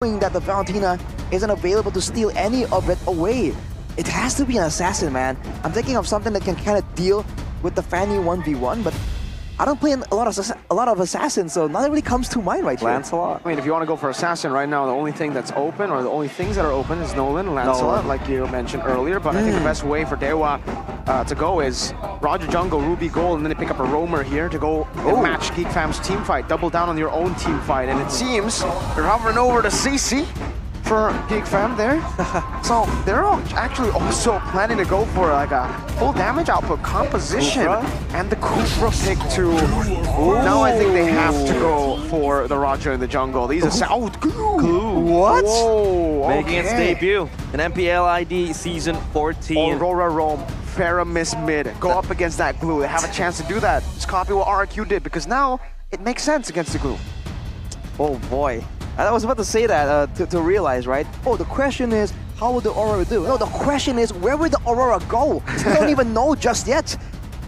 knowing that the Valentina isn't available to steal any of it away. It has to be an assassin, man. I'm thinking of something that can kind of deal with the Fanny 1v1, but I don't play a lot of assassins, so nothing really comes to mind right here. Lancelot. I mean, if you want to go for assassin right now, the only thing that's open, or the only things that are open, is Nolan, Lancelot, like you mentioned earlier. But I think the best way for Dewa to go is Roger Jungle, Ruby Gold, and then they pick up a roamer here to go and match Geek Fam's team fight. Double down on your own team fight, and it seems they're hovering over to CC for Geek Fam there. So they're actually also planning to go for like a full damage output composition and the Kufra pick too. Now I think they have to go for the Roger in the jungle. These are Glue. What? Whoa, Making its debut in MPL ID Season 14. Aurora Roam, Pharah miss mid, go up against that glue. They have a chance to do that. Just copy what RQ did because now it makes sense against the glue. Oh boy. I was about to say that to realize, right? Oh, the question is, how will the Aurora do? No, the question is, where will the Aurora go? We don't even know just yet.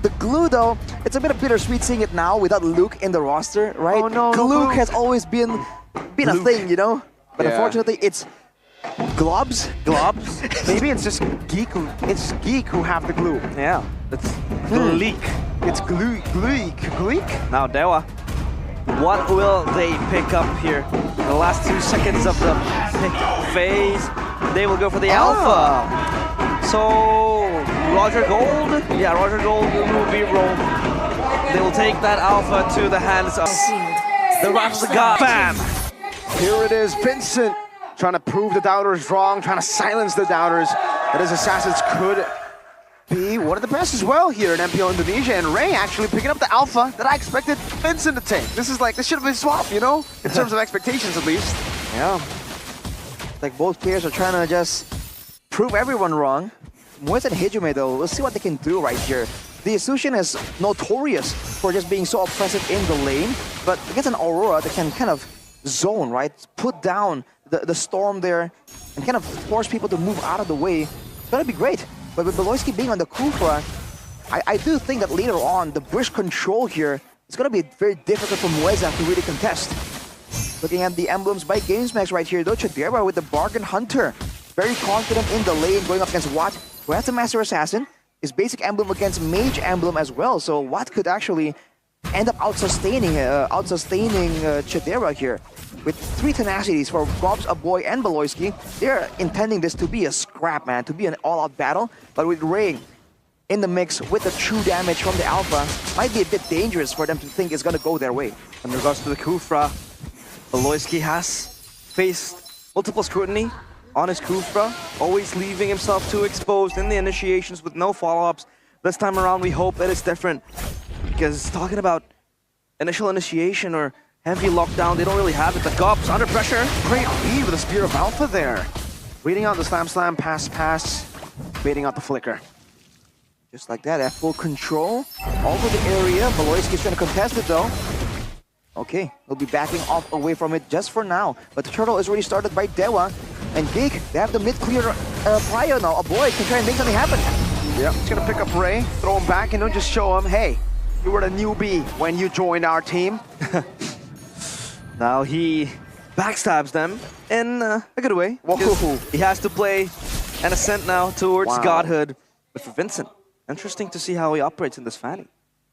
The glue, though, it's a bit of bittersweet seeing it now without Luke in the roster, right? Oh no, Luke Luke has always been a thing, you know? But unfortunately, it's Globs. Maybe it's just Geek. It's Geek who have the glue. Yeah, it's Gleek. It's Gleek. Now Dewa. What will they pick up here? In the last 2 seconds of the pick phase, they will go for the Alpha. So, Roger Gold? Yeah, Roger Gold will be rolled. They will take that Alpha to the hands of the Wrath of the God. Bam! Here it is, Vincent trying to prove the doubters wrong, trying to silence the doubters. That his assassins could be one of the best as well here in MPL Indonesia, and Ray actually picking up the Alpha that I expected Vincent to take. This should have been swapped, you know, in terms of expectations at least. Yeah. Like both players are trying to just prove everyone wrong. Moez and Hijume though, we'll see what they can do right here. The Asucian is notorious for just being so oppressive in the lane, but against an Aurora that can kind of zone, right? Put down the storm there and kind of force people to move out of the way. It's gonna be great. But with Beloyski being on the Kufra, I do think that later on, the bridge control here is going to be very difficult for Moeza to really contest. Looking at the emblems by GamesMax right here, though, Chadera with the Bargain Hunter. Very confident in the lane, going up against Watt, who has the Master Assassin. His basic emblem against Mage emblem as well, so Watt could actually end up out-sustaining Chadera here. With 3 tenacities for Gobs, Aboy, and Beloyski, they're intending this to be a scrap, man, to be an all-out battle. But with Ray in the mix, with the true damage from the Alpha, might be a bit dangerous for them to think it's going to go their way. In regards to the Kufra, Beloyski has faced multiple scrutiny on his Kufra, always leaving himself too exposed in the initiations with no follow-ups. This time around, we hope that it's different. Because talking about initial initiation or heavy lockdown, they don't really have it. The Gobs under pressure. Great lead with the Spear of Alpha there. Reading out the slam, pass, baiting out the flicker. Just like that, at full control over the area. Beloyski's trying to contest it though. Okay, he'll be backing off away from it just for now. But the turtle is already started by Dewa. And Geek, they have the mid-clear prior now. A boy can try and make something happen. Yeah, he's gonna pick up Ray, throw him back, and just show him, hey, you were the newbie when you joined our team. Now he backstabs them in a good way. He has to play an ascent now towards godhood. But for Vincent, interesting to see how he operates in this Fanny.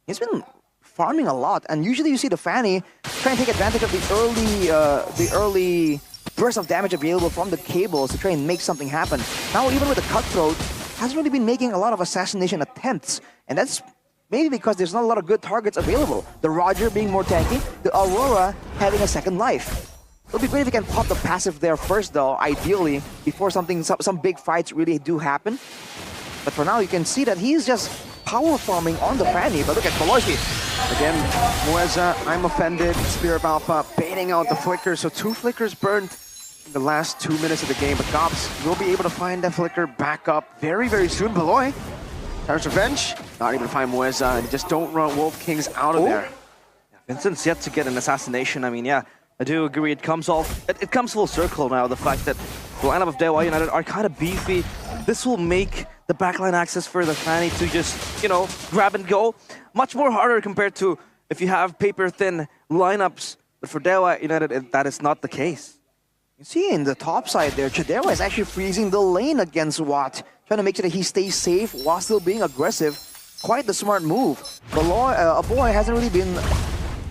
He's been farming a lot, and usually you see the Fanny try and take advantage of the early burst of damage available from the cables to try and make something happen. Now even with the Cutthroat, hasn't really been making a lot of assassination attempts, and that's maybe because there's not a lot of good targets available. The Roger being more tanky, the Aurora having a second life. It'll be great if he can pop the passive there first though, ideally, before some big fights really do happen. But for now, you can see that he's just power farming on the Fanny, but look at Beloyski. Again, Moeza, I'm offended, Spear of Alpha, baiting out the flicker, so 2 flickers burned in the last 2 minutes of the game, but Gobs will be able to find that flicker back up very, very soon. Beloy, there's revenge, not able to find Moeza, and just don't run Wolf Kings out of there. Yeah, Vincent's yet to get an assassination. I mean, yeah, I do agree. It comes full circle now. The fact that the lineup of Dewa United are kind of beefy. This will make the backline access for the Fanny to just, you know, grab and go much more harder compared to if you have paper thin lineups. But for Dewa United, that is not the case. You see in the top side there, Dewa is actually freezing the lane against Watt, trying to make sure that he stays safe while still being aggressive. Quite the smart move. Boy hasn't really been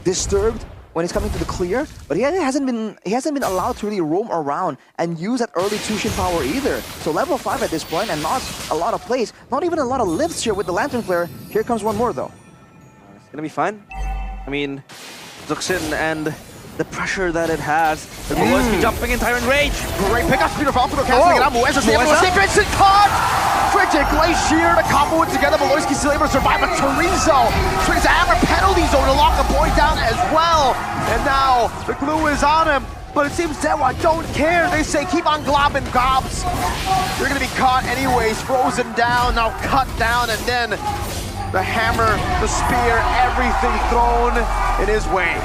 disturbed when it's coming to the clear, but he hasn't been allowed to really roam around and use that early Tushin power either. So level 5 at this point, and not a lot of plays, not even a lot of lifts here with the Lantern Flare. Here comes one more though. It's gonna be fine. I mean, Zuxin and the pressure that it has. The Moloski jumping in Tyrant Rage. Great pickup, Peter Falco canceling it out. Mueza's able to save Vincent caught! Frigid Glacier to combo it together. Moloski still able to survive, but Chorizo swings a hammer penalty zone to lock the boy down as well. And now the glue is on him. But it seems Dewa don't care. They say keep on globbing gobs. You're gonna be caught anyways, frozen down, now cut down, and then the hammer, the spear, everything thrown in his way.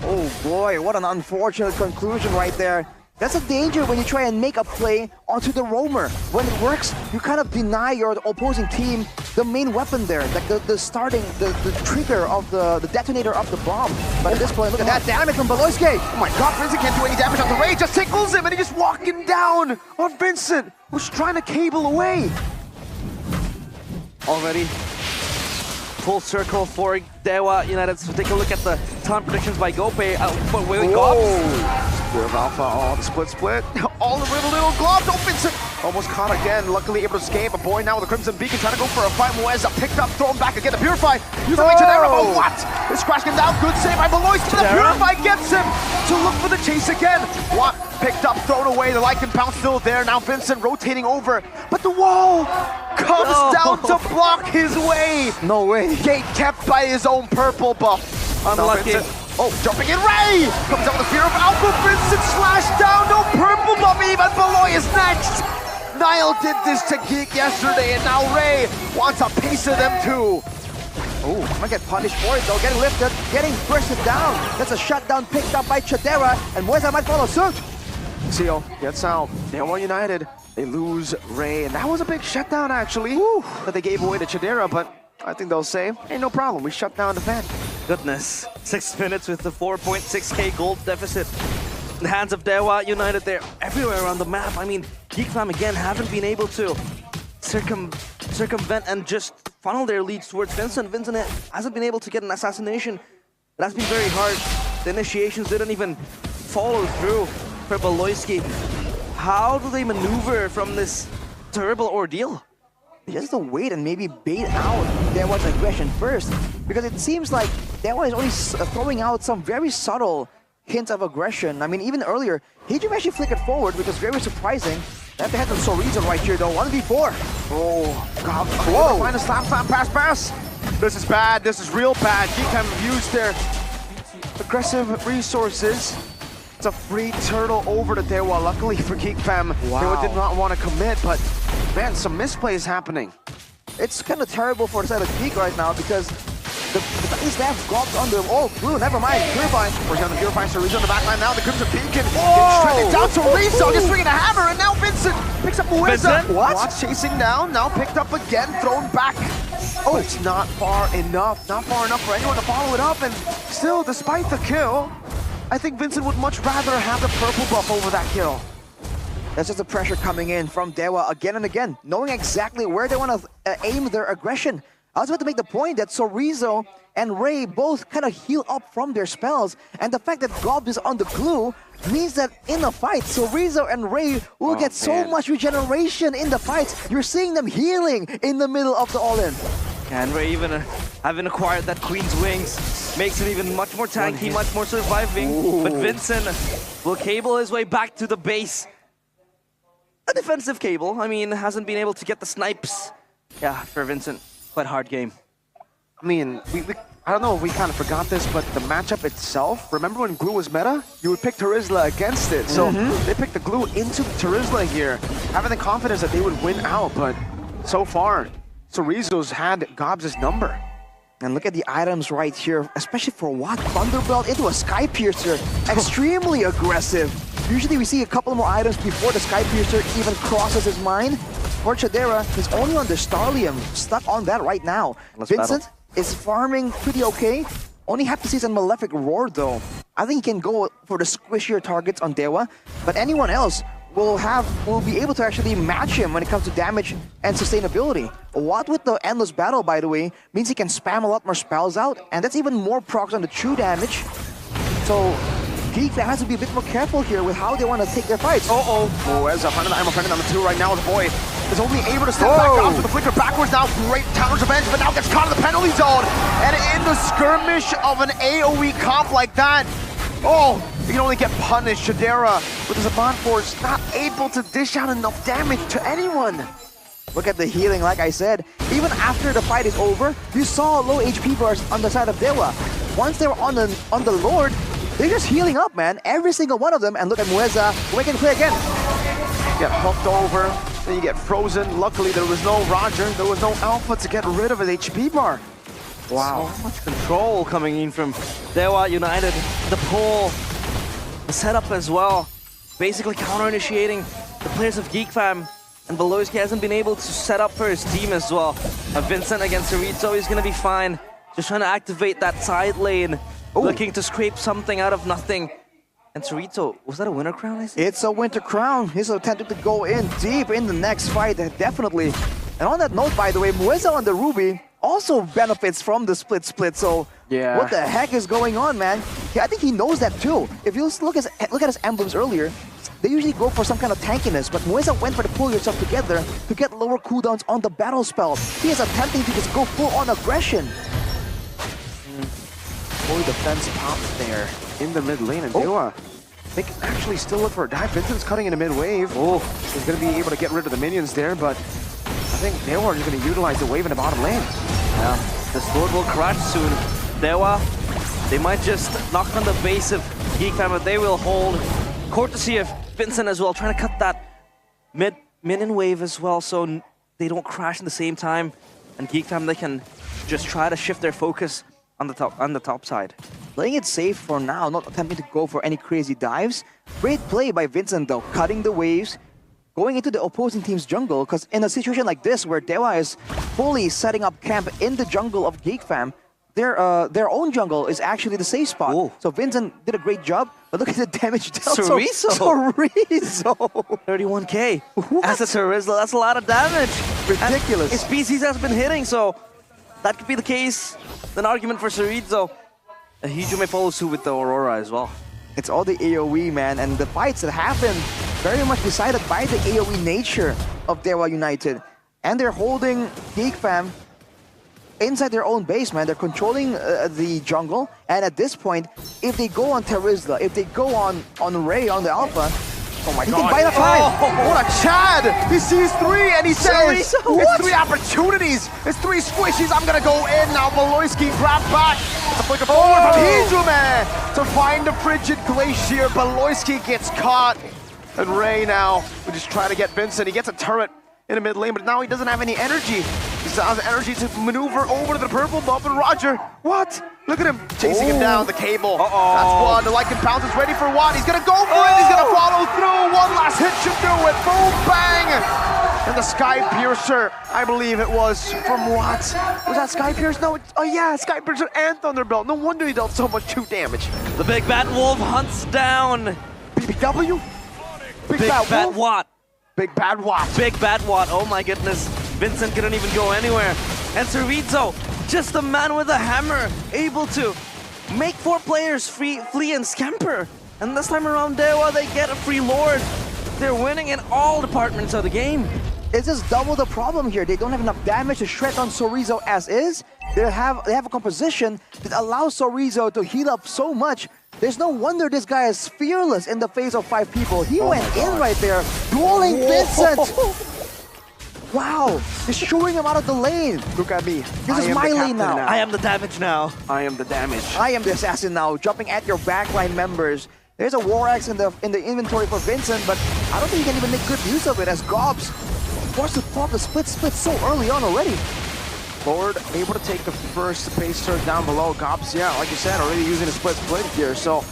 Oh boy, what an unfortunate conclusion right there. That's a danger when you try and make a play onto the roamer. When it works, you kind of deny your opposing team the main weapon there, like the trigger of the detonator of the bomb. But at this point, look at that damage from Beloyski. Oh my god, Vincent can't do any damage on the Rage, just tickles him, and he's just walking down on Vincent, who's trying to cable away. Already full circle for Dewa United. So take a look at the time predictions by Gope. But wait, Spear of Alpha, oh, the split. All the little glove. Oh, Vincent almost caught again. Luckily able to escape. A boy now with the Crimson Beacon trying to go for a fight. Mueza picked up, thrown back again. The Purify using the Chidera, but what? It's crashing down. Good save by Belois. The Purify gets him to look for the chase again. Watt picked up, thrown away. The Lycan Pound still there. Now Vincent rotating over, but the wall comes down to block his way. No way. Gate kept by his own purple buff. Unlucky. Oh, jumping in, Ray! Comes out with the Spear of Alpha, Vincent slashed down, no purple buff, even Beloy is next! Nile did this to Geek yesterday, and now Ray wants a piece of them too. Oh, might get punished for it though, getting lifted, getting bursted down. That's a shutdown picked up by Chidera, and Mueza might follow suit. Seal gets out, Dewa United, they lose Ray, and that was a big shutdown actually, that they gave away to Chidera, but I think they'll say, hey, no problem, we shut down the fan. Goodness, 6 minutes with the 4.6k gold deficit. In the hands of Dewa United, they're everywhere around the map. I mean, Geek Fam again haven't been able to circumvent and just funnel their leads towards Vincent. Vincent hasn't been able to get an assassination. That's been very hard. The initiations didn't even follow through for Beloyski. How do they maneuver from this terrible ordeal? He has to wait and maybe bait out Dewa's aggression first, because it seems like Dewa is only throwing out some very subtle hints of aggression. I mean, even earlier, Hijum actually flickered forward, which was very surprising. They have to head to Soriza right here though, 1v4. Oh, God. Whoa! Find a slap, pass. This is bad, this is real bad. Geek have used their aggressive resources. It's a free turtle over to Dewa. Luckily for Geek Fam, Dewa did not want to commit, but man, some misplays happening. It's kind of terrible for the side of Geek right now because the staff got on the blue. Never mind, Purify. We're going to Purify Chorizo in the backline now. The Crimson Beacon getting down to Chorizo, just swinging a hammer, and now Vincent picks up Mueza. What? Watch chasing down, now picked up again, thrown back. Oh, it's not far enough. Not far enough for anyone to follow it up, and still, despite the kill, I think Vincent would much rather have the purple buff over that kill. That's just the pressure coming in from Dewa again and again, knowing exactly where they want to aim their aggression. I was about to make the point that Sorizo and Ray both kind of heal up from their spells, and the fact that Gob is on the glue means that in a fight, Sorizo and Ray will get so much regeneration in the fights. You're seeing them healing in the middle of the all-in. And Ray even having acquired that Queen's Wings makes it even much more tanky, much more surviving. Ooh. But Vincent will cable his way back to the base. A defensive cable, I mean, hasn't been able to get the snipes. Yeah, for Vincent, quite a hard game. I mean, I don't know if we kind of forgot this, but the matchup itself, remember when glue was meta? You would pick Terizla against it. So they picked the glue into the Terizla here, having the confidence that they would win out, but so far, Chorizo's had Gobs' number. And look at the items right here, especially for Watt. Thunderbelt into a Sky Piercer. Extremely aggressive. Usually we see a couple more items before the Sky Piercer even crosses his mind. For Chidera, he's only on the Starlium, stuck on that right now. Vincent is farming pretty okay. Only have to see some Malefic Roar though. I think he can go for the squishier targets on Dewa, but anyone else will be able to actually match him when it comes to damage and sustainability. What with the endless battle, by the way, means he can spam a lot more spells out, and that's even more procs on the true damage. So Geek has to be a bit more careful here with how they want to take their fights. As a friend of the ammo, friend number 2 right now, the boy is only able to step back off to the flicker backwards now. Great counter revenge, but now gets caught in the penalty zone. And in the skirmish of an AoE comp like that, you can only get punished. Shadera with his Avant Force not able to dish out enough damage to anyone. Look at the healing, like I said. Even after the fight is over, you saw low HP bars on the side of Dewa. Once they were on the Lord, they're just healing up, man. Every single one of them. And look at Mueza making play again. Get hooked over, then you get frozen. Luckily, there was no Roger. There was no Alpha to get rid of his HP bar. Wow, so much control coming in from Dewa United. The pull, the setup as well. Basically counter-initiating the players of Geek Fam. And Beloyski hasn't been able to set up for his team as well. Vincent against Cerrito, he's going to be fine. Just trying to activate that side lane. Looking to scrape something out of nothing. And Cerrito, was that a winter crown, I see? It's a winter crown. He's attempting to go in deep in the next fight, definitely. And on that note, by the way, Mueza on the Ruby also benefits from the split, so yeah. What the heck is going on, man? Yeah, I think he knows that too. If you look at his emblems earlier, they usually go for some kind of tankiness, but Mueza went for the pull yourself together to get lower cooldowns on the battle spell. He is attempting to just go full on aggression. Boy, defense pops there in the mid lane, and Dewa, they can actually still look for a dive. Vincent's cutting in a mid wave. He's going to be able to get rid of the minions there, but I think Dewa are just going to utilize the wave in the bottom lane. Yeah, this Lord will crash soon. Dewa, they might just knock on the base of Geek Fam, but they will hold. Courtesy of Vincent as well, trying to cut that minion wave as well, so they don't crash in the same time. And Geek Fam, they can just try to shift their focus on the top side. Playing it safe for now, not attempting to go for any crazy dives. Great play by Vincent though, cutting the waves, going into the opposing team's jungle, because in a situation like this where Dewa is fully setting up camp in the jungle of Geek Fam, their own jungle is actually the safe spot. Ooh. So Vincent did a great job, but look at the damage dealt. Cerrito! 31k. What? As a Cerrito, that's a lot of damage. Ridiculous. And his PCs has been hitting, so that could be the case. An argument for Cerrito. Hiju may follow suit with the Aurora as well. It's all the AoE, man, and the fights that happen very much decided by the AoE nature of Dewa United. And they're holding Geek Fam inside their own base, man. They're controlling the jungle, and at this point, if they go on Terizla, if they go on Ray on the Alpha, oh my he god. can buy the time. What a Chad! He sees 3 and he says, What? it's 3 opportunities! It's 3 squishies, I'm gonna go in now. Beloyski grab back. It's a flicker forward from Hijume to find the frigid glacier. Beloyski gets caught. And Ray now, we just try to get Vincent. He gets a turret in the mid lane, but now he doesn't have any energy. He still has energy to maneuver over to the purple buff, and Roger, what? Look at him chasing him down the cable. That's one. The Lycan Pounce is ready for one. He's gonna go for it. He's gonna follow through. One last hit should do it. Boom, bang. And the Sky Piercer, I believe it was from what? Was that Sky Piercer? No. Oh yeah, Sky Piercer and Thunderbolt. No wonder he dealt so much 2 damage. The big bad wolf hunts down BBW? Big bad Watt. Big bad Watt. Big bad Watt. Oh my goodness. Vincent couldn't even go anywhere. And Cerrito, just the man with a hammer, able to make 4 players flee and scamper. And this time around, Dewa, they get a free Lord. They're winning in all departments of the game. It's just double the problem here. They don't have enough damage to shred on Sorizo as is. They have a composition that allows Sorizo to heal up so much. There's no wonder this guy is fearless in the face of 5 people. He went in right there, dueling Vincent. Wow, he's shooing him out of the lane. Look at me. This is my lane now. I am the damage now. I am the damage. I am the assassin now, jumping at your backline members. There's a War Axe in the inventory for Vincent, but I don't think he can even make good use of it as Gobs forced to pop the split so early on already. Lord able to take the first base turret down below. Gobs, yeah, like you said, already using a split here, so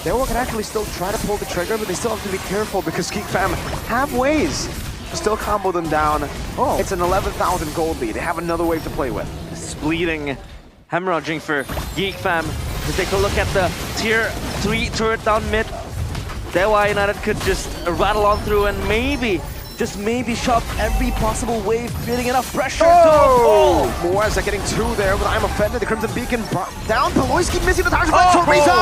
Dewa can actually still try to pull the trigger, but they still have to be careful because Geek Fam have ways to still combo them down. Oh. It's an 11,000 gold lead. They have another wave to play with. This is bleeding, hemorrhaging for Geek Fam. To take a look at the tier 3 turret down mid, Dewa United could just rattle on through and maybe, just maybe shove every possible wave, creating enough pressure to Moeza getting two there, but I'm offended. The Crimson Beacon down. Peloyski missing the target. Chorizo!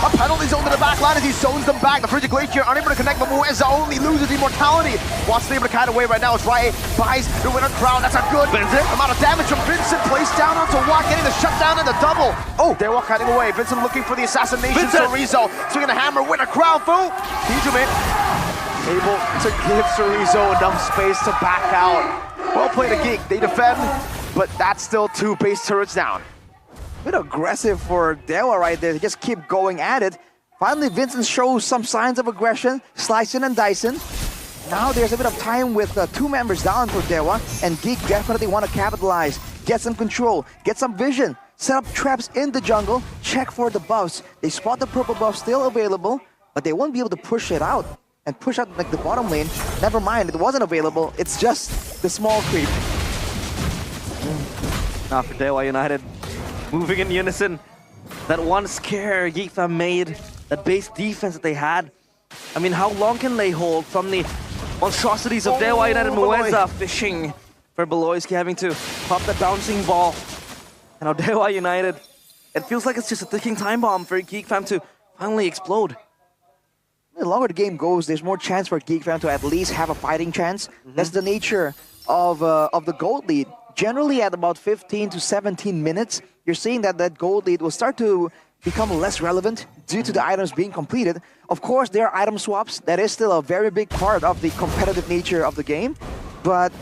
A penalty zone to the back line as he zones them back. The Frigid Glacier unable to connect, but Moeza only loses immortality. Wants to be able to kite away right now as Rai buys the winner crown. That's a good amount of damage from Vincent. Placed down onto Watt, getting the shutdown and the double. Dewa kiting away. Vincent looking for the assassination. Chorizo swinging a hammer, winner crown, fool. Hijume able to give Chorizo enough space to back out. Well played a Geek. They defend, but that's still two base turrets down. A bit aggressive for Dewa right there. They just keep going at it. Finally, Vincent shows some signs of aggression, slicing and dicing. Now there's a bit of time with 2 members down for Dewa, and Geek definitely want to capitalize, get some control, get some vision, set up traps in the jungle, check for the buffs. They spot the purple buff still available, but they won't be able to push it out. And push out like the bottom lane. Never mind, it wasn't available. It's just the small creep. Now for Dewa United, moving in unison. That one scare Geek fam made, that base defense that they had. I mean, how long can they hold from the monstrosities of Dewa United? Moeza fishing for Beloyski, having to pop that bouncing ball. And now Dewa United, it feels like it's just a ticking time bomb for Geek fam to finally explode. The longer the game goes, there's more chance for Geek fam to at least have a fighting chance. That's the nature of the gold lead. Generally, at about 15 to 17 minutes, you're seeing that that gold lead will start to become less relevant due to the items being completed. Of course, there are item swaps. That is still a very big part of the competitive nature of the game. But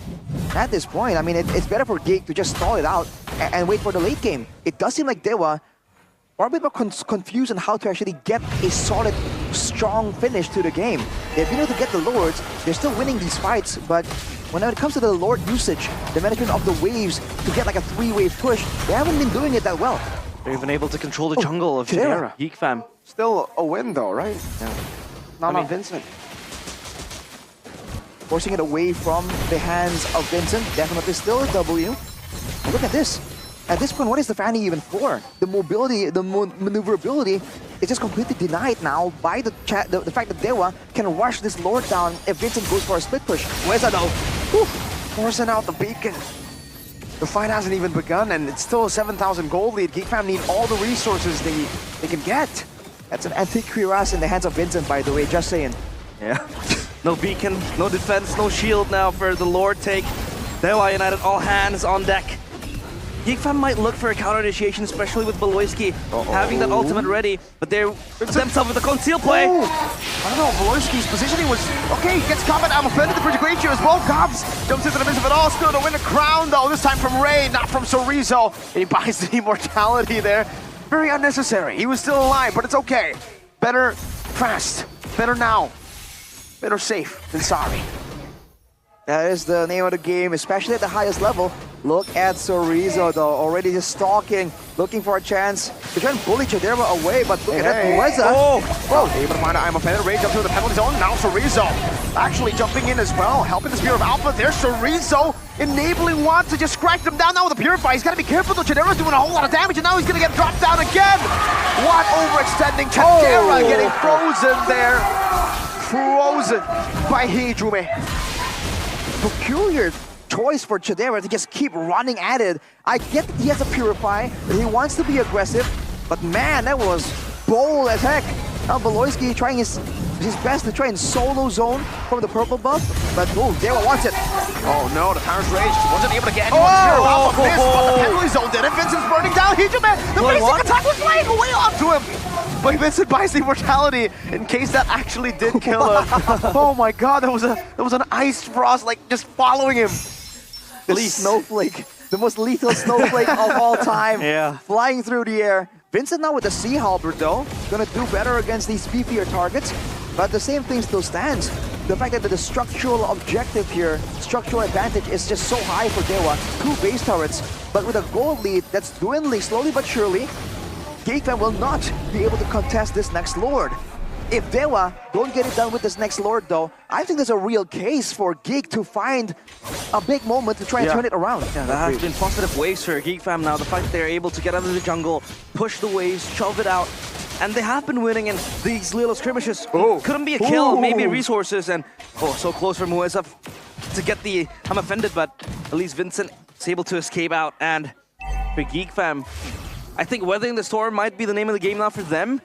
at this point, I mean, it's better for Geek to just stall it out and wait for the late game. It does seem like Dewa are a bit more confused on how to actually get a solid, strong finish to the game. They've been able to get the Lords, they're still winning these fights, but when it comes to the Lord usage, the management of the waves to get like a 3-wave push, they haven't been doing it that well. They're even able to control the jungle of Chidera. Geek fam. Still a win though, right? Yeah. Not on Vincent. Forcing it away from the hands of Vincent, definitely still a W. Look at this. At this point, what is the Fanny even for? The mobility, the maneuverability is just completely denied now by the fact that Dewa can rush this Lord down if Vincent goes for a split push. Where's that though? Forcing out the beacon. The fight hasn't even begun, and it's still a 7,000 gold lead. Geek fam need all the resources they can get. That's an antique cuirass in the hands of Vincent, by the way, just saying. Yeah. No beacon, no defense, no shield now for the Lord take. Dewa United, all hands on deck. Geek fam might look for a counter initiation, especially with Beloyski having that ultimate ready, but they're themselves with a conceal play. I don't know, Beloyski's positioning was okay. Gets combat. I'm offended. The Frigid Glacier as well. Cobbs jumps into the midst of it all. Still to win a crown though. This time from Ray, not from Chorizo. He buys the immortality there. Very unnecessary. He was still alive, but it's okay. Better fast. Better now. Better safe than sorry. That is the name of the game, especially at the highest level. Look at Chorizo though, already just stalking, looking for a chance to try and bully Chidera away, but look at that Moeza. Able to find out I'm offended. Ray jump to the penalty zone. Now Chorizo actually jumping in as well, helping the Spear of Alpha. There's Chorizo enabling Watt to just crack them down now with the Purify. He's got to be careful though. Chidera's doing a whole lot of damage, and now he's going to get dropped down again. Watt overextending. Chidera getting frozen there. Frozen by Hijume. Peculiar choice for Chidera to just keep running at it. I get that he has a Purify, that he wants to be aggressive, but man, that was bold as heck. Now Beloyski trying his best to try and solo zone from the purple buff, but Dewa wants it. Oh no, the Power's Rage wasn't able to get anyone here. Alpha missed, but the penalty zone did it. Vincent's burning down. Hijume, the basic attack was laying way off to him. But Vincent buys the immortality in case that actually did kill him. Oh my god, there was an ice frost like just following him. The snowflake, the most lethal snowflake of all time, flying through the air. Vincent now with the Sea Halberd though, gonna do better against these beefier targets, but the same thing still stands. The fact that the structural objective here, structural advantage is just so high for Dewa, 2 base turrets, but with a gold lead that's dwindling slowly but surely, Geek fam will not be able to contest this next Lord. If Dewa don't get it done with this next Lord though, I think there's a real case for Geek to find a big moment to try and turn it around. Yeah, that has been positive waves for Geek Fam now. The fact that they're able to get out of the jungle, push the waves, shove it out. And they have been winning in these little skirmishes. Couldn't be a kill, maybe resources. And so close for Mueza to get the I'm offended, but at least Vincent is able to escape out. And for Geek Fam, I think Weathering the Storm might be the name of the game now for them.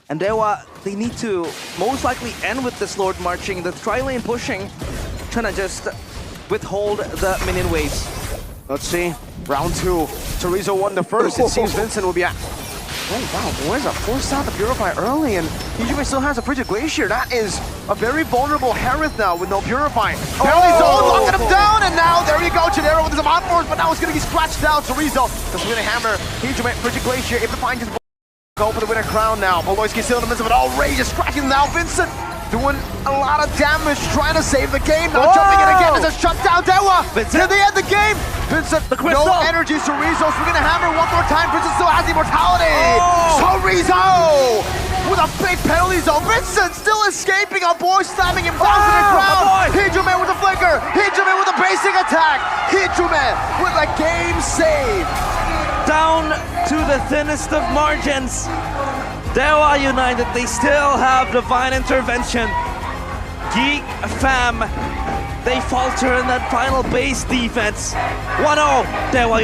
And Dewa, they need to most likely end with this Lord marching, the tri-lane pushing, trying to just withhold the minion waves. Let's see. Round 2. Chorizo won the first. It seems Vincent will be at... Oh wow, Mueza forced out the Purify early, and Hijume still has a Frigid Glacier. That is a very vulnerable Harith now with no Purify. Barely Zone locking him down, and now there you go, Chidera with his Amount Force, but now it's going to be scratched down. Chorizo just going to hammer Hijume, Frigid Glacier, able to find his... Go for the winner crown now. Moloyski still in the midst of it all. Rage is scratching now. Vincent doing a lot of damage, trying to save the game. Now jumping in again as a shutdown Dewa. Vincent, they end the game. Vincent, no energy. Chorizo, so we're gonna hammer one more time. Vincent still has immortality. Chorizo with a big penalty zone. Vincent still escaping. Our boy slamming him down to the ground. Hijume with a flicker. Hijume with a basic attack. Hijume with a game save. Down to the thinnest of margins. Dewa United, they still have divine intervention. Geek Fam, they falter in that final base defense. 1-0, Dewa United.